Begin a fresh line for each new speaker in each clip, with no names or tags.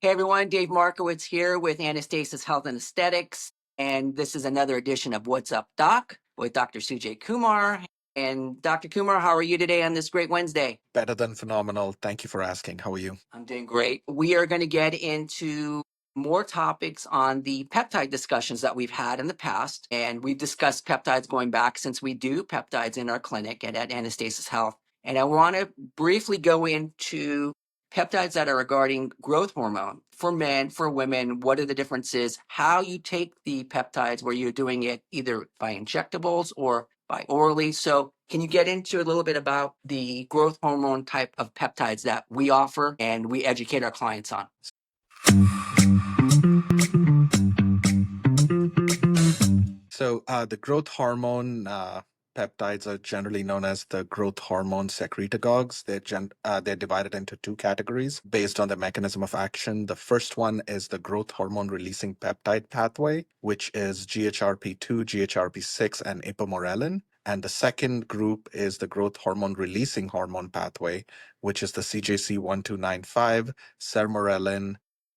Hey everyone, Dave Markowitz here with Anastasis Health and Aesthetics, and this is another edition of What's Up Doc with Dr. Sujay Kumar. And Dr. Kumar, how are you today on this great Wednesday?
Better than phenomenal. Thank you for asking. How are you?
I'm doing great. We are going to get into more topics on the peptide discussions that we've had in the past, and we've discussed peptides going back since we do peptides in our clinic and at Anastasis Health. And I want to briefly go into peptides that are regarding growth hormone for men, for women. What are the differences? How you take the peptides, where you're doing it either by injectables or by orally. So can you get into a little bit about the growth hormone type of peptides that we offer and we educate our clients on?
So the growth hormone peptides are generally known as the growth hormone secretagogues. They're divided into two categories based on the mechanism of action. The first one is the growth hormone releasing peptide pathway, which is GHRP2, GHRP6, and ipamorelin. And the second group is the growth hormone releasing hormone pathway, which is the CJC1295, sermorelin,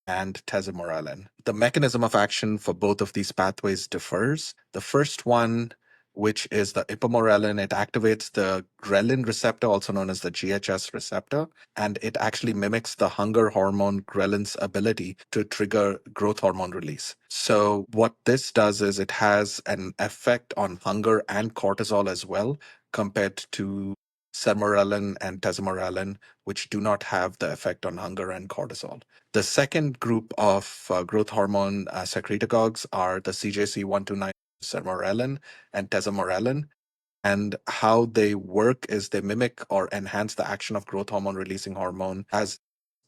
and tesamorelin. The mechanism of action for both of these pathways differs. The first one, which is the ipamorelin, it activates the ghrelin receptor, also known as the GHS receptor, and it actually mimics the hunger hormone ghrelin's ability to trigger growth hormone release. So what this does is it has an effect on hunger and cortisol as well, compared to sermorelin and tesamorelin, which do not have the effect on hunger and cortisol. The second group of growth hormone secretagogues are the CJC129, sermorelin, and tesamorelin. And how they work is they mimic or enhance the action of growth hormone releasing hormone as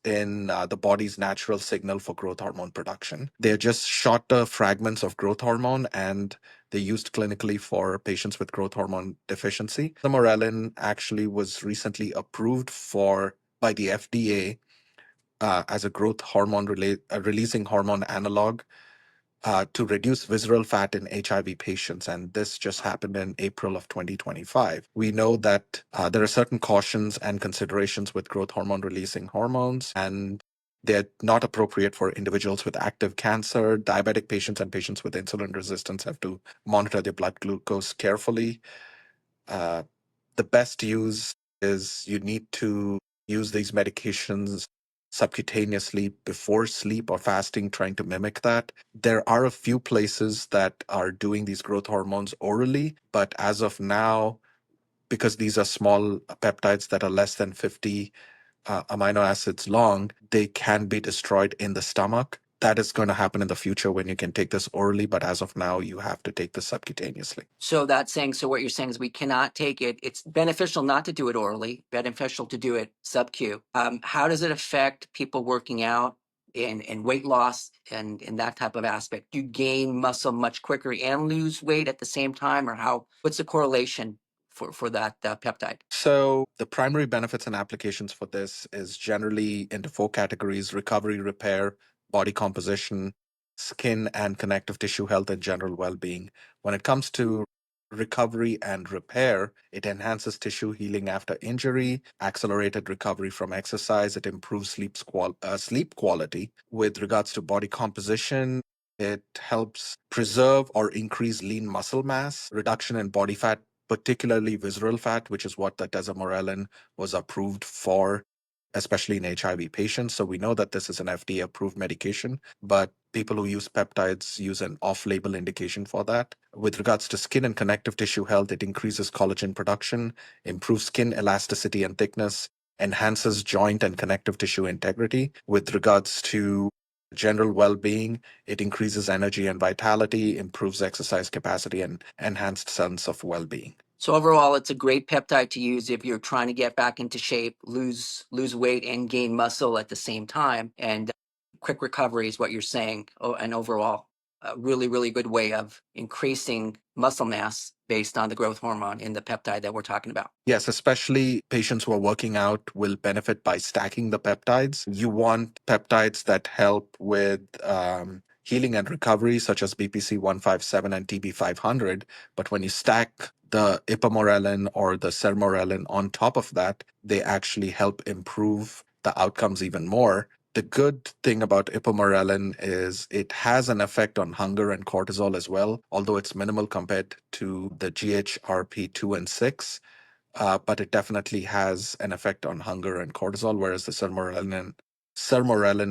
in the body's natural signal for growth hormone production. They're just shorter fragments of growth hormone, and they're used clinically for patients with growth hormone deficiency. Sermorelin actually was recently approved by the FDA as a growth hormone releasing hormone analog to reduce visceral fat in HIV patients. And this just happened in April of 2025. We know that there are certain cautions and considerations with growth hormone releasing hormones, and they're not appropriate for individuals with active cancer. Diabetic patients and patients with insulin resistance have to monitor their blood glucose carefully. Uh, the best use is you need to use these medications subcutaneously before sleep or fasting, trying to mimic that. There are a few places that are doing these growth hormones orally, but as of now, because these are small peptides that are less than 50 amino acids long, they can be destroyed in the stomach. That is going to happen in the future when you can take this orally, but as of now, you have to take this subcutaneously.
So what you're saying is we cannot take it. It's beneficial not to do it orally, beneficial to do it sub-Q. How does it affect people working out and weight loss and in that type of aspect? Do you gain muscle much quicker and lose weight at the same time, or what's the correlation for that peptide?
So the primary benefits and applications for this is generally into four categories: recovery, repair, body composition, skin and connective tissue health, and general well-being. When it comes to recovery and repair, it enhances tissue healing after injury, accelerated recovery from exercise, it improves sleep quality. With regards to body composition, it helps preserve or increase lean muscle mass, reduction in body fat, particularly visceral fat, which is what the tesamorelin was approved for, especially in HIV patients. So we know that this is an FDA approved medication, but people who use peptides use an off label indication for that. With regards to skin and connective tissue health, it increases collagen production, improves skin elasticity and thickness, enhances joint and connective tissue integrity. With regards to general well-being, it increases energy and vitality, improves exercise capacity, and enhanced sense of well-being.
So overall, it's a great peptide to use if you're trying to get back into shape, lose weight, and gain muscle at the same time. And quick recovery is what you're saying. Oh, and overall, a really, really good way of increasing muscle mass based on the growth hormone in the peptide that we're talking about.
Yes, especially patients who are working out will benefit by stacking the peptides. You want peptides that help with healing and recovery, such as BPC 157 and TB 500. But when you stack the ipamorelin or the sermorelin on top of that, they actually help improve the outcomes even more. The good thing about ipamorelin is it has an effect on hunger and cortisol as well, although it's minimal compared to the GHRP2 and 6. But it definitely has an effect on hunger and cortisol, whereas the sermorelin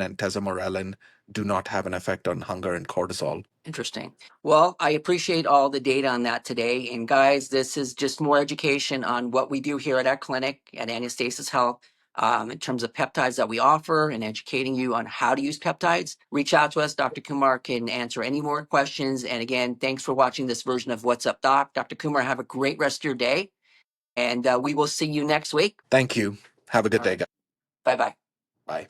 and tesamorelin do not have an effect on hunger and cortisol.
Interesting. Well, I appreciate all the data on that today. And guys, this is just more education on what we do here at our clinic at Anastasis Health in terms of peptides that we offer and educating you on how to use peptides. Reach out to us. Dr. Kumar can answer any more questions. And again, thanks for watching this version of What's Up, Doc. Dr. Kumar, have a great rest of your day. And we will see you next week.
Thank you. Have a good day, guys.
Bye bye.
Bye.